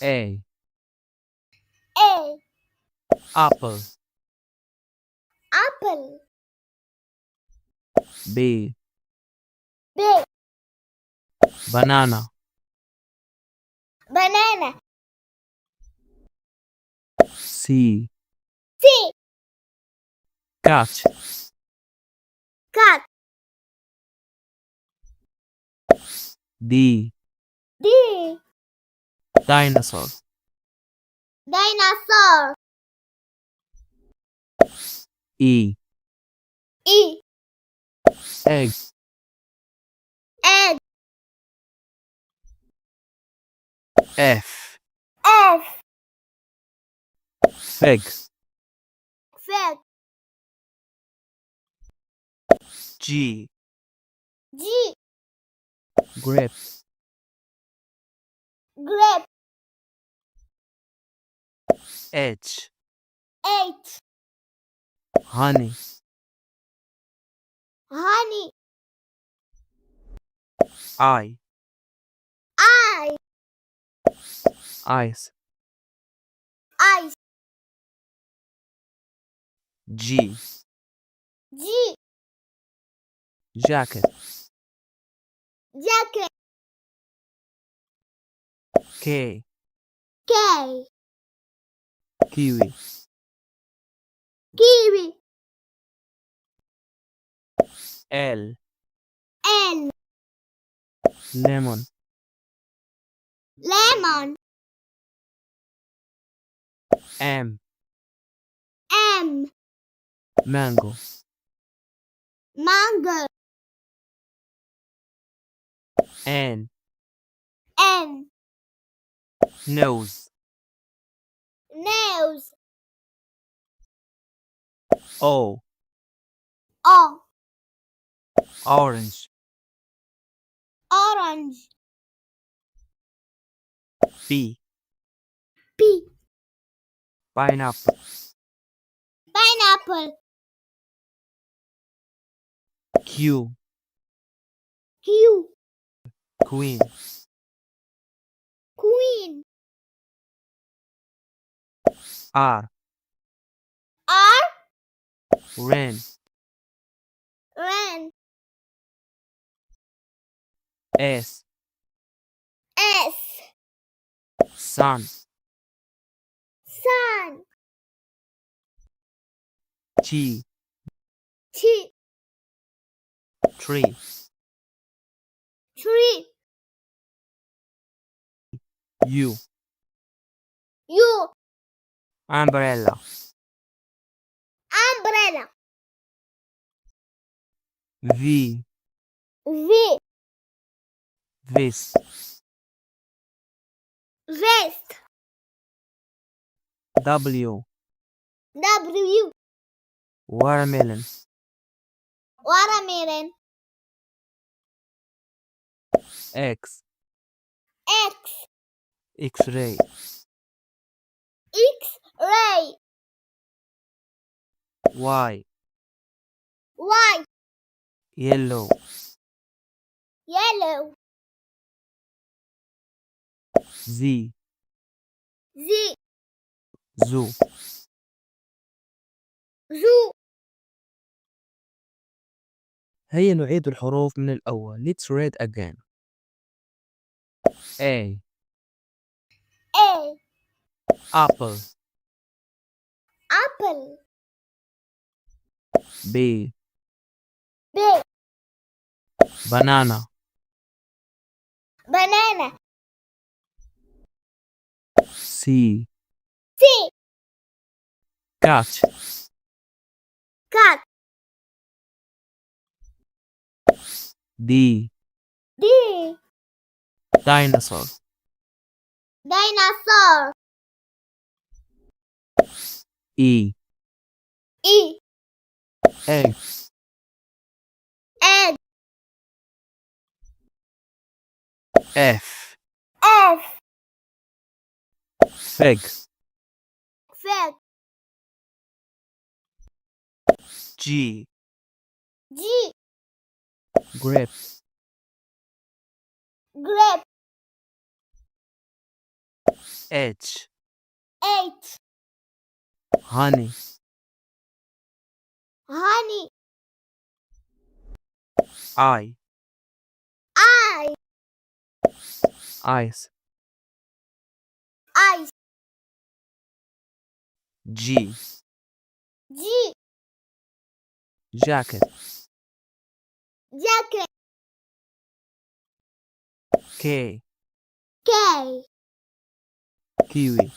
A. A. Apple. Apple. B. B. Banana. Banana. C. C. Cat. Cat. D. D. Dinosaur. Dinosaur. E. E. Egg. Egg. F. F. Fig. Fig. G. G. Grape. Grape. H. H. Honey. Honey. I. I. Ice. Ice. G. G. Jacket. Jacket. K. K. Kiwi. Kiwi. L. L. Lemon. Lemon. M. M. Mango. Mango. N. N. Nose. Nose. O. O. Orange. Orange. P. P. Pineapple. Pineapple. Q. Q. Queen. Queen. R. R. Rain. Rain. S. S. Sun. Sun. T. T. Tree. Tree. U. U. Umbrella. Umbrella. V. V. Vest. Vest. W. W. Watermelon. Watermelon. X. X. X-ray. X-ray. Y. Y. Yellow. Yellow. Z. Z. Zoo. Zoo. هيا نعيد الحروف من الأول. Let's read again. A. A. Apple. Apple. B. B. Banana. Banana. C. C. Cat. Cat. D. D. Dinosaur. Dinosaur. E. E. Egg. Egg. F. F. Fig. Fig. G. G. Grape. Grape. H. H. Honey. Honey. I. I. Ice. Ice. G. G. Jacket. Jacket. K. K. Kiwi.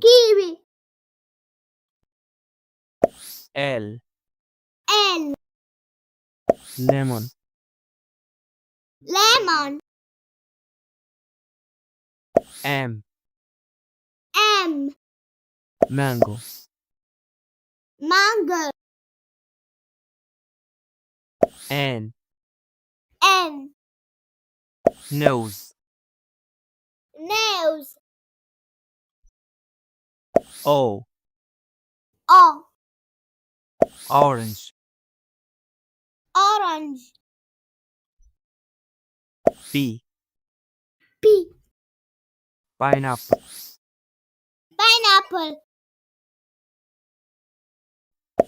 Kiwi. L. L. Lemon. Lemon. M. M. Mango. Mango. N. N. Nose. Nose. O. O. Orange. Orange. P. P. Pineapple. Pineapple.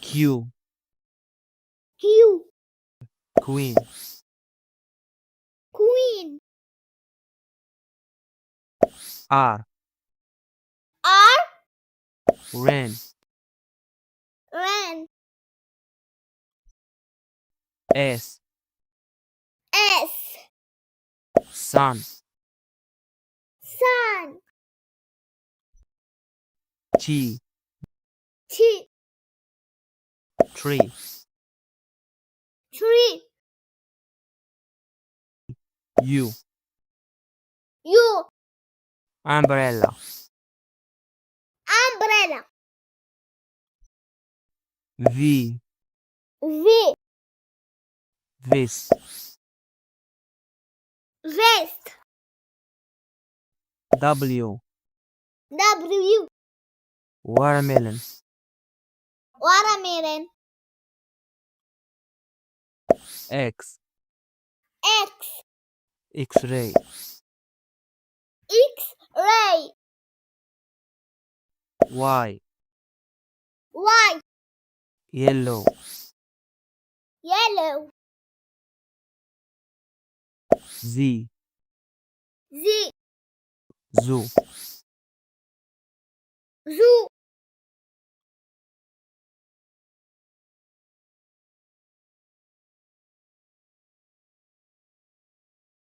Q. Q. Queen. Queen. R. R. Rain. Rain. S. S. Sun. Sun. T. T. Tree. Tree. U. U. Umbrella. Umbrella. V. V. Vest. Vest. W. W. Watermelon. Watermelon. X. X. X-ray. X-ray. Y. Y. Yellow. Yellow. Z. Z. Zoo. Zoo.